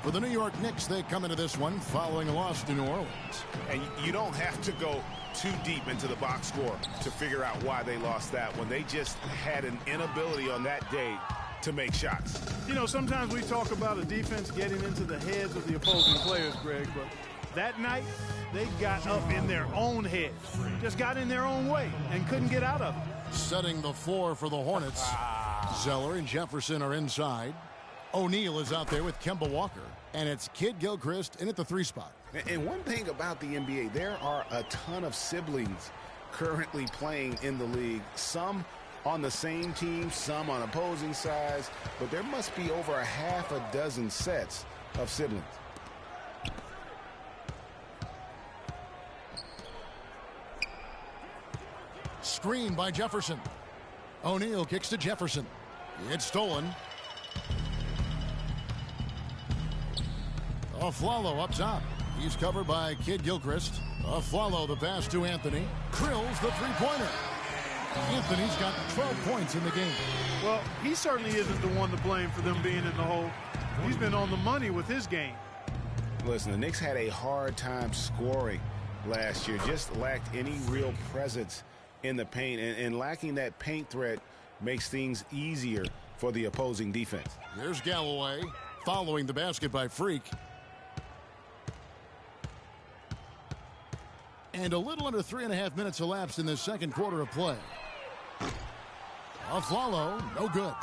For the New York Knicks, they come into this one following a loss to New Orleans. And you don't have to go too deep into the box score to figure out why they lost that one. They just had an inability on that day to make shots. You know, sometimes we talk about a defense getting into the heads of the opposing players, Greg, but that night they got up in their own head, just got in their own way and couldn't get out of it. Setting the floor for the Hornets. Zeller and Jefferson are inside. O'Neal is out there with Kemba Walker, and it's Kid Gilchrist in at the 3 spot. And one thing about the NBA, there are a ton of siblings currently playing in the league. Some on the same team, some on opposing sides, but there must be over a half a dozen sets of siblings. Screen by Jefferson. O'Neal kicks to Jefferson. It's stolen. Afflalo up top. He's covered by Kid Gilchrist. Afflalo the pass to Anthony. Drills the three-pointer. Anthony's got 12 points in the game. Well, he certainly isn't the one to blame for them being in the hole. He's been on the money with his game. Listen, the Knicks had a hard time scoring last year. Just lacked any real presence in the paint. And lacking that paint threat makes things easier for the opposing defense. Here's Galloway following the basket by Freak. And a little under 3.5 minutes elapsed in the second quarter of play. Afflalo, no good.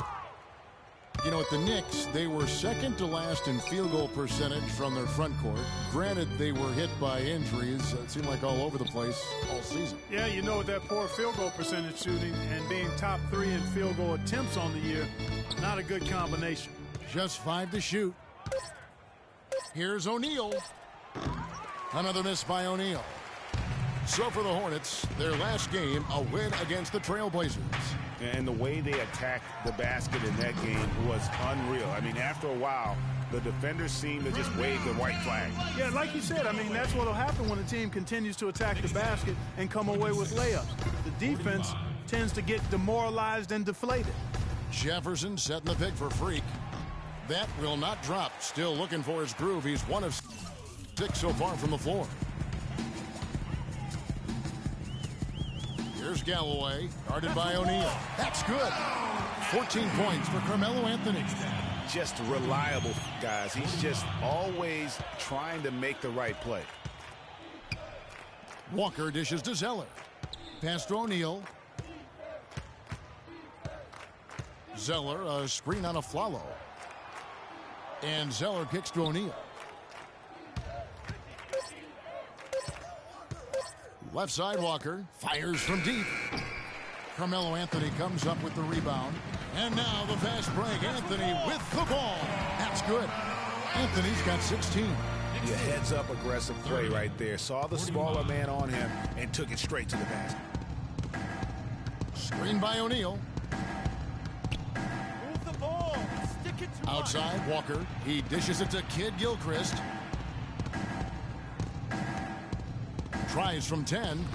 You know, at the Knicks, they were second to last in field goal percentage from their front court. Granted, they were hit by injuries. It seemed like all over the place all season. Yeah, you know, with that poor field goal percentage shooting and being top 3 in field goal attempts on the year, not a good combination. Just 5 to shoot. Here's O'Neal. Another miss by O'Neal. So for the Hornets, their last game, a win against the Trailblazers. And the way they attacked the basket in that game was unreal. I mean, after a while, the defenders seemed to just wave the white flag. Yeah, like you said, I mean, that's what will happen when a team continues to attack the basket and come away with layups. The defense tends to get demoralized and deflated. Jefferson setting the pick for Freak. That will not drop. Still looking for his groove. He's 1 of 6 so far from the floor. Here's Galloway, guarded by O'Neal. That's good. 14 points for Carmelo Anthony. Just reliable, guys. He's just always trying to make the right play. Walker dishes to Zeller. Pass to O'Neal. Zeller, a screen on Afflalo. And Zeller kicks to O'Neal. Left side, Walker fires from deep. Carmelo Anthony comes up with the rebound. And now the fast break. Anthony with the ball. That's good. Anthony's got 16. Yeah, heads up aggressive play right there. Saw the smaller man on him and took it straight to the basket. Screen by O'Neal. Move the ball. Stick it to Outside, Walker. He dishes it to Kid Gilchrist. Tries from 10.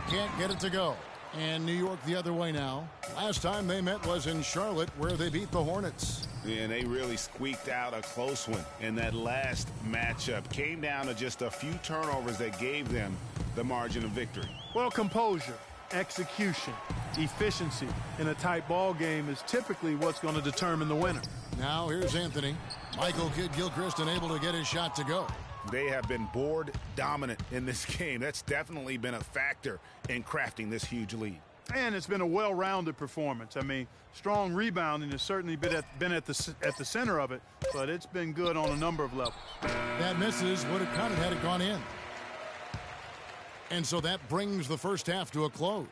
Can't get it to go. And New York the other way now. Last time they met was in Charlotte, where they beat the Hornets. Yeah, and they really squeaked out a close one in that last matchup. Came down to just a few turnovers that gave them the margin of victory. Well, composure, execution, efficiency in a tight ball game is typically what's going to determine the winner. Now here's Anthony. Michael Kid Gilchrist unable to get his shot to go. They have been board dominant in this game. That's definitely been a factor in crafting this huge lead. And it's been a well-rounded performance. I mean, strong rebounding has certainly been at the center of it, but it's been good on a number of levels. That misses would have counted had it gone in. And so that brings the first half to a close.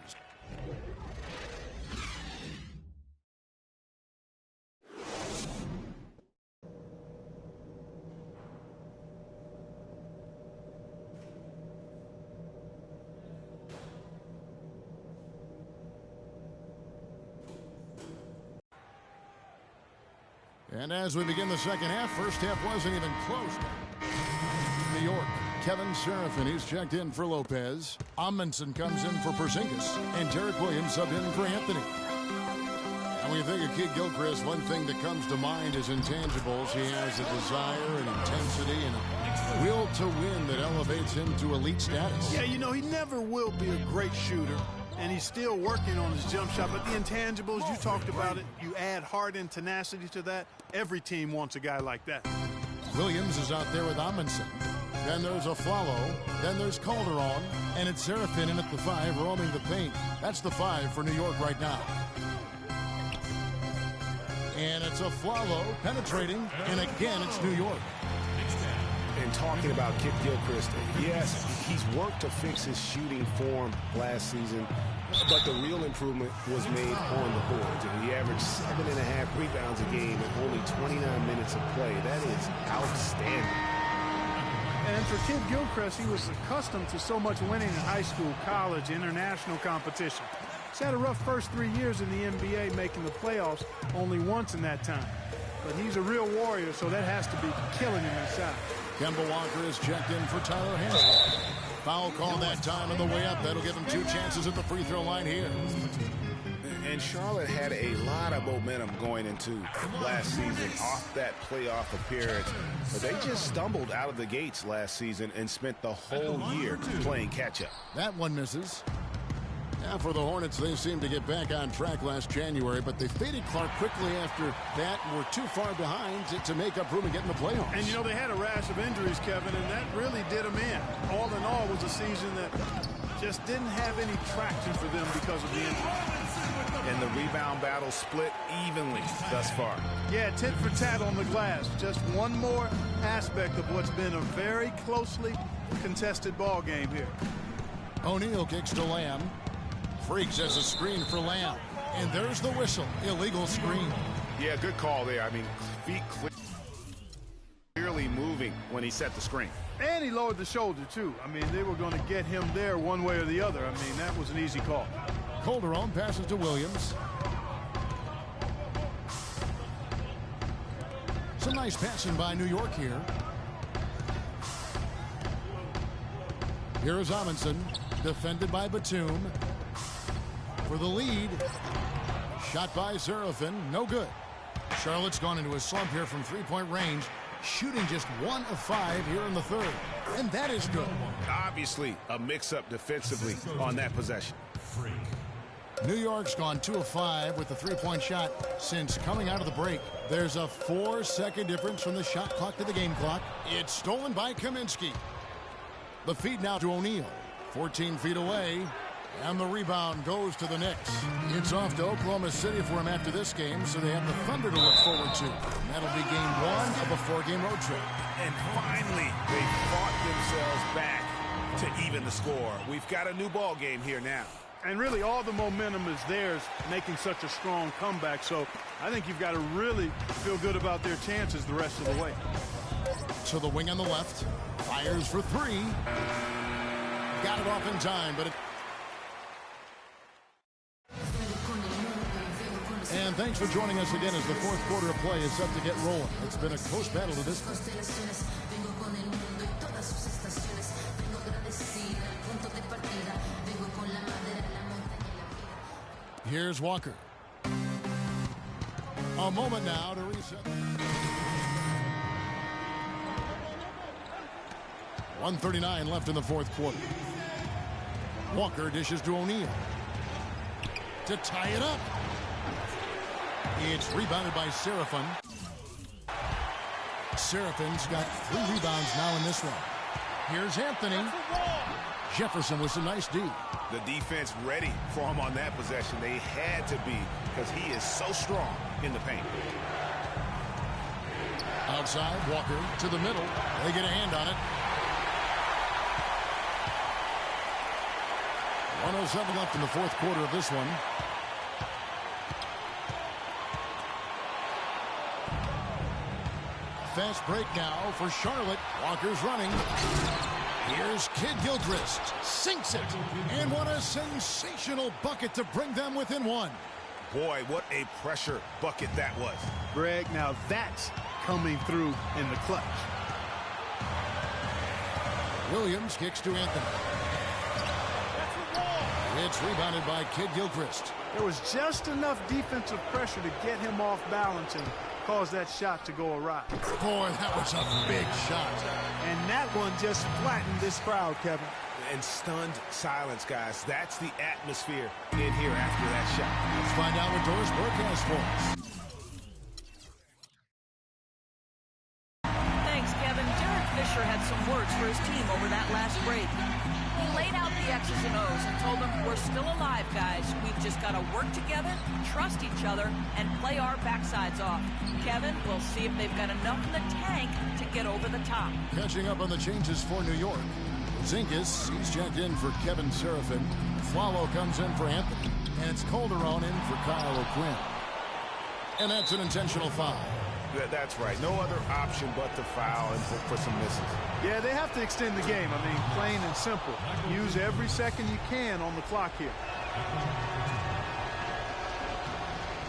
And as we begin the second half, first half wasn't even close. New York, Kevin Seraphin, he's checked in for Lopez. Amundsen comes in for Porzingis. And Derek Williams subbed in for Anthony. When you think of Kid Gilchrist, one thing that comes to mind is intangibles. He has a desire and intensity and a will to win that elevates him to elite status. Yeah, you know, he never will be a great shooter, and he's still working on his jump shot. But the intangibles, you talked about it. You add heart and tenacity to that. Every team wants a guy like that. Williams is out there with Amundsen. Then there's Aflalo. Then there's Calderon. And it's Serafin in at the 5, roaming the paint. That's the 5 for New York right now. And it's Aflalo penetrating. And again, it's New York. And talking about Kid Gilchrist, yes, he's worked to fix his shooting form last season, but the real improvement was made on the boards. And he averaged 7.5 rebounds a game in only 29 minutes of play. That is outstanding. And for Kid Gilchrist, he was accustomed to so much winning in high school, college, international competition. He's had a rough first 3 years in the NBA, making the playoffs only once in that time. But he's a real warrior, so that has to be killing him inside. Kemba Walker is checked in for Tyler Hansen. Foul call that time on the way up. That'll give him 2 chances at the free throw line here. And Charlotte had a lot of momentum going into last season off that playoff appearance. But they just stumbled out of the gates last season and spent the whole year playing catch-up. That one misses. Now for the Hornets, they seemed to get back on track last January, but they faded Clark quickly after that and were too far behind to make up room and get in the playoffs. And, you know, they had a rash of injuries, Kevin, and that really did them in. All in all, was a season that just didn't have any traction for them because of the injuries. And the rebound battle split evenly thus far. Yeah, tit for tat on the glass. Just one more aspect of what's been a very closely contested ball game here. O'Neal kicks to Lamb. Freaks as a screen for Lamb. And there's the whistle. Illegal screen. Yeah, good call there. I mean, feet clearly moving when he set the screen. And he lowered the shoulder, too. I mean, they were going to get him there one way or the other. I mean, that was an easy call. Calderon passes to Williams. Some nice passing by New York here. Here's Amundsen, defended by Batum. For the lead. Shot by Serafin, no good. Charlotte's gone into a slump here from three-point range, shooting just 1 of 5 here in the third. And that is good. Obviously, a mix-up defensively on that possession. New York's gone 2 of 5 with the three-point shot since coming out of the break. There's a 4-second difference from the shot clock to the game clock. It's stolen by Kaminsky. The feed now to O'Neal. 14 feet away. And the rebound goes to the Knicks. It's off to Oklahoma City for him after this game, so they have the Thunder to look forward to. That'll be game 1 of a 4-game road trip. And finally, they fought themselves back to even the score. We've got a new ball game here now. And really, all the momentum is theirs, making such a strong comeback. So I think you've got to really feel good about their chances the rest of the way. To the wing on the left. Fires for 3. Got it off in time, but it... And thanks for joining us again as the fourth quarter of play is set to get rolling. It's been a close battle to this point. Here's Walker. A moment now to reset. 1:39 left in the fourth quarter. Walker dishes to O'Neal. To tie it up. It's rebounded by Serafin. Serafin's got 3 rebounds now in this one. Here's Anthony. Jefferson with some nice D. The defense ready for him on that possession. They had to be because he is so strong in the paint. Outside, Walker to the middle. They get a hand on it. 1:07 left in the fourth quarter of this one. Fast break now for Charlotte. Walker's running. Here's Kid Gilchrist. Sinks it. And what a sensational bucket to bring them within 1. Boy, what a pressure bucket that was. Greg, now that's coming through in the clutch. Williams kicks to Anthony. It's rebounded by Kid Gilchrist. There was just enough defensive pressure to get him off balance and cause that shot to go awry. Boy, that was a big shot. And that one just flattened this crowd, Kevin. And stunned silence, guys. That's the atmosphere in here after that shot. Let's find out what Doris Burke has for us. Thanks, Kevin. Derek Fisher had some words for his team over that last break. He laid out the X's and O's and told them, we're still alive, guys. We've just got to work together, trust each other, and play our backsides off. Kevin, we'll see if they've got enough in the tank to get over the top. Catching up on the changes for New York. Zinkis, he's checked in for Kevin Serafin. Flalo comes in for Anthony. And it's Calderon in for Kyle O'Quinn. And that's an intentional foul. That's right. No other option but to foul and for some misses. Yeah, they have to extend the game. I mean, plain and simple. Use every second you can on the clock here.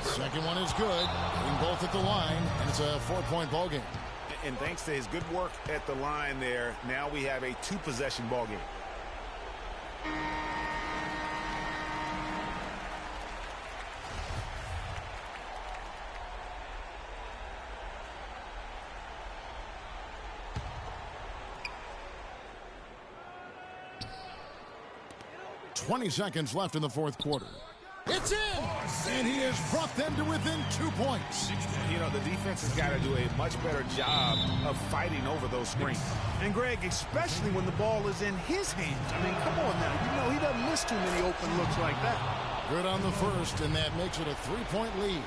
Second one is good. Getting both at the line, and it's a 4-point ball game. And thanks to his good work at the line there, now we have a 2-possession ball game. .20 seconds left in the fourth quarter. It's in! And he has brought them to within 2 points. You know, the defense has got to do a much better job of fighting over those screens. And, Greg, especially when the ball is in his hands. I mean, come on now. You know, he doesn't miss too many open looks like that. Good on the first, and that makes it a 3-point lead.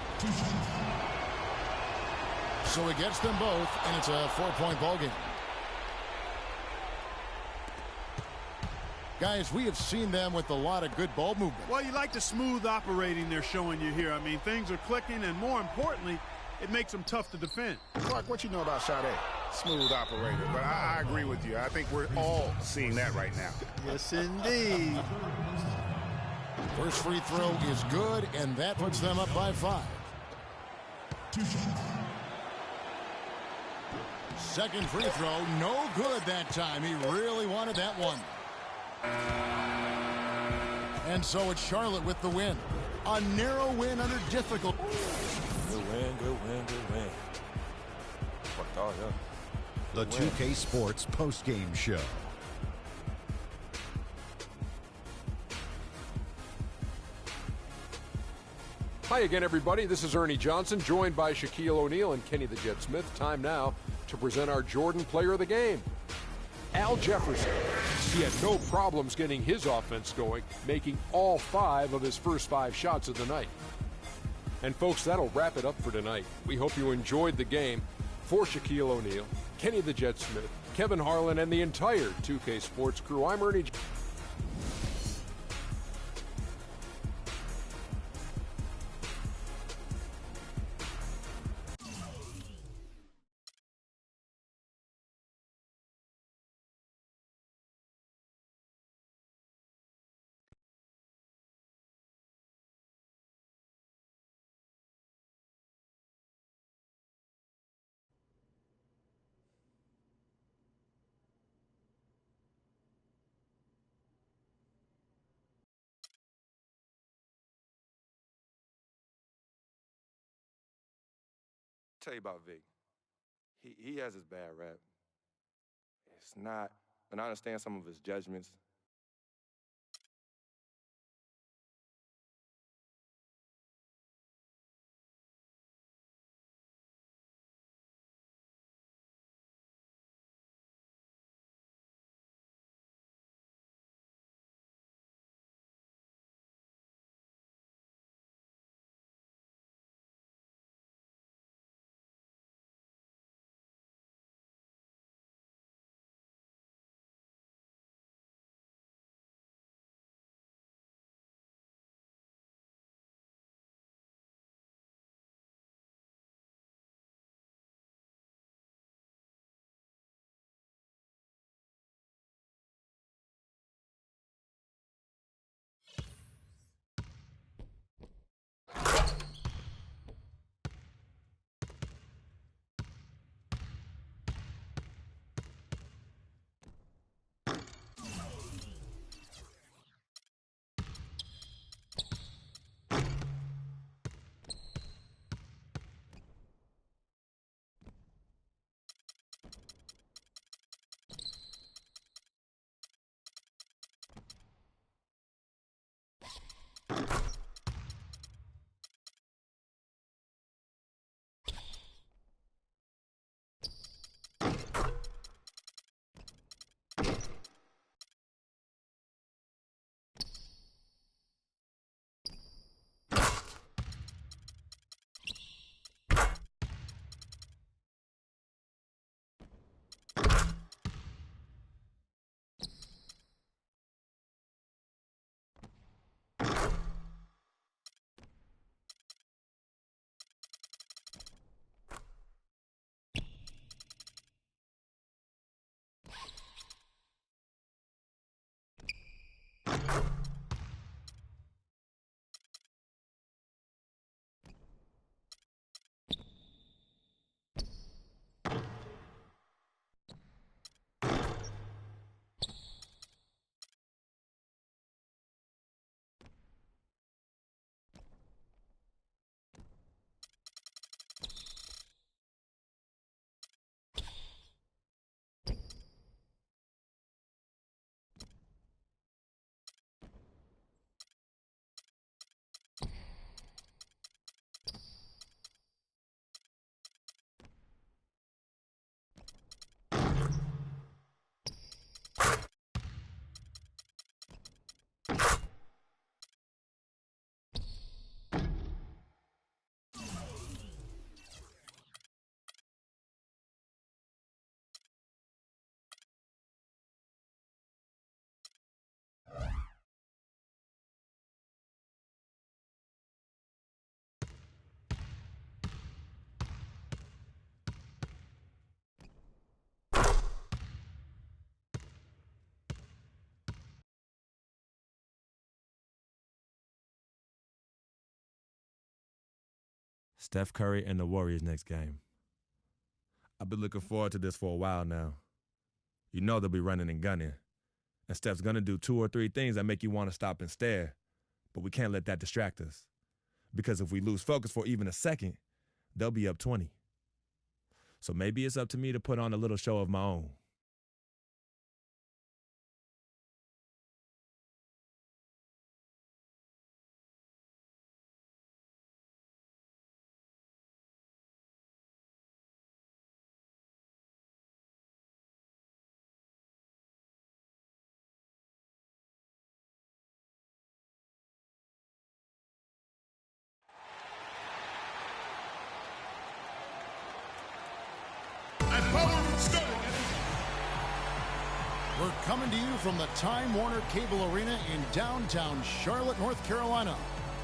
So he gets them both, and it's a 4-point ball game. Guys, we have seen them with a lot of good ball movement. Well, you like the smooth operating they're showing you here. I mean, things are clicking, and more importantly, it makes them tough to defend. Clark, what you know about Sade? Smooth operator. But I agree with you. I think we're all seeing that right now. Yes, indeed. First free throw is good, and that puts them up by 5. Second free throw, no good that time. He really wanted that one. And so it's Charlotte with the win. A narrow win under difficult. Good win, good win, good win. Worked all, yeah. The 2K Sports postgame show. Hi again, everybody. This is Ernie Johnson, joined by Shaquille O'Neal and Kenny the Jet Smith. Time now to present our Jordan Player of the Game. Al Jefferson. He had no problems getting his offense going, making all 5 of his first 5 shots of the night. And folks, that'll wrap it up for tonight. We hope you enjoyed the game. For Shaquille O'Neal, Kenny the Jet Smith, Kevin Harlan, and the entire 2K Sports crew, I'm Ernie. Tell you about Vic. He has his bad rap. It's not, and I understand some of his judgments. Steph Curry and the Warriors next game. I've been looking forward to this for a while now. You know they'll be running and gunning. And Steph's going to do 2 or 3 things that make you want to stop and stare. But we can't let that distract us. Because if we lose focus for even a second, they'll be up 20. So maybe it's up to me to put on a little show of my own. We're coming to you from the Time Warner Cable Arena in downtown Charlotte, North Carolina,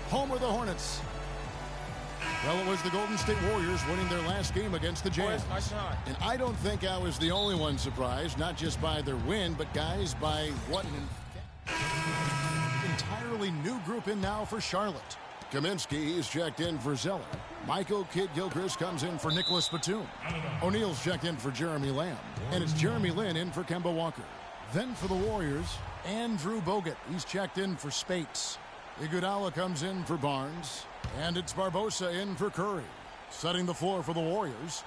home of the Hornets. Well, it was the Golden State Warriors winning their last game against the Jazz. And I don't think I was the only one surprised, not just by their win, but guys, by what an entirely new group in now for Charlotte. Kaminsky is checked in for Zeller. Michael Kidd-Gilchrist comes in for Nicholas Batum. O'Neal's checked in for Jeremy Lamb. And it's Jeremy Lin in for Kemba Walker. Then for the Warriors, Andrew Bogut. He's checked in for Spates. Iguodala comes in for Barnes. And it's Barbosa in for Curry. Setting the floor for the Warriors.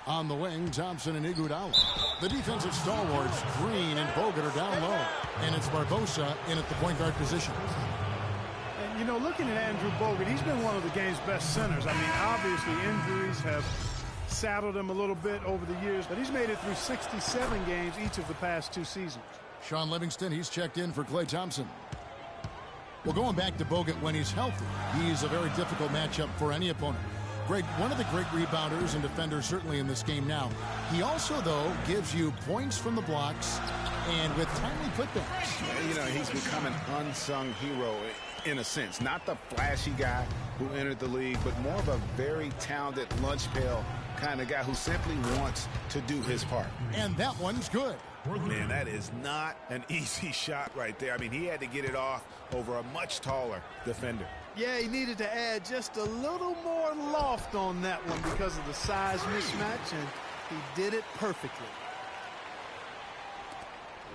On the wing, Thompson and Iguodala. The defensive stalwarts, Green and Bogut, are down low. And it's Barbosa in at the point guard position. And, you know, looking at Andrew Bogut, he's been one of the game's best centers. I mean, obviously injuries have saddled him a little bit over the years, but he's made it through 67 games each of the past 2 seasons. Sean Livingston, he's checked in for Klay Thompson. Well, going back to Bogut when he's healthy, he's a very difficult matchup for any opponent. Greg, one of the great rebounders and defenders certainly in this game now. He also, though, gives you points from the blocks and with timely putbacks. You know, he's become an unsung hero in a sense. Not the flashy guy who entered the league, but more of a very talented lunch pail kind of guy who simply wants to do his part. And that one's good. Man, that is not an easy shot right there. I mean, he had to get it off over a much taller defender. Yeah, he needed to add just a little more loft on that one because of the size mismatch, and he did it perfectly.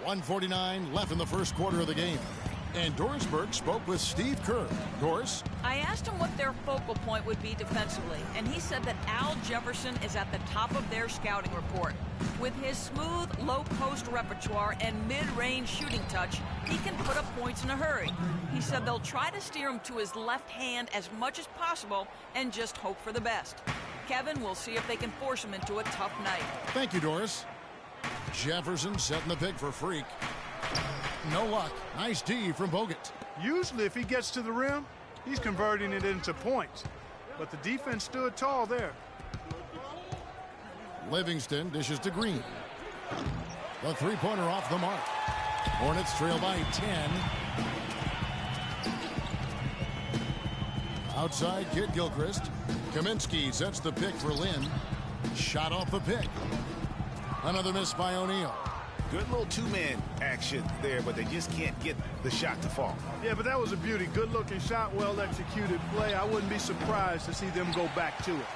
1:49 left in the first quarter of the game. And Doris Burke spoke with Steve Kerr. Doris? I asked him what their focal point would be defensively, and he said that Al Jefferson is at the top of their scouting report. With his smooth, low-post repertoire and mid-range shooting touch, he can put up points in a hurry. He said they'll try to steer him to his left hand as much as possible and just hope for the best. Kevin will see if they can force him into a tough night. Thank you, Doris. Jefferson setting the pick for Freak. No luck. Nice D from Bogut. Usually if he gets to the rim, he's converting it into points. But the defense stood tall there. Livingston dishes to Green. The three-pointer off the mark. Hornets trail by 10. Outside, Kidd-Gilchrist. Kaminsky sets the pick for Lin. Shot off the pick. Another miss by O'Neal. Good little two-man action there, but they just can't get the shot to fall. Yeah, but that was a beauty. Good-looking shot, well-executed play. I wouldn't be surprised to see them go back to it.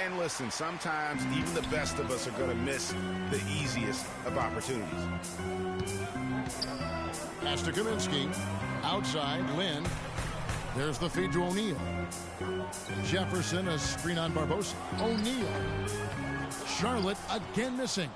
And listen, sometimes even the best of us are going to miss the easiest of opportunities. Pass to Kaminsky. Outside, Lin. There's the feed to O'Neal. Jefferson, a screen on Barbosa. O'Neal. Charlotte again missing.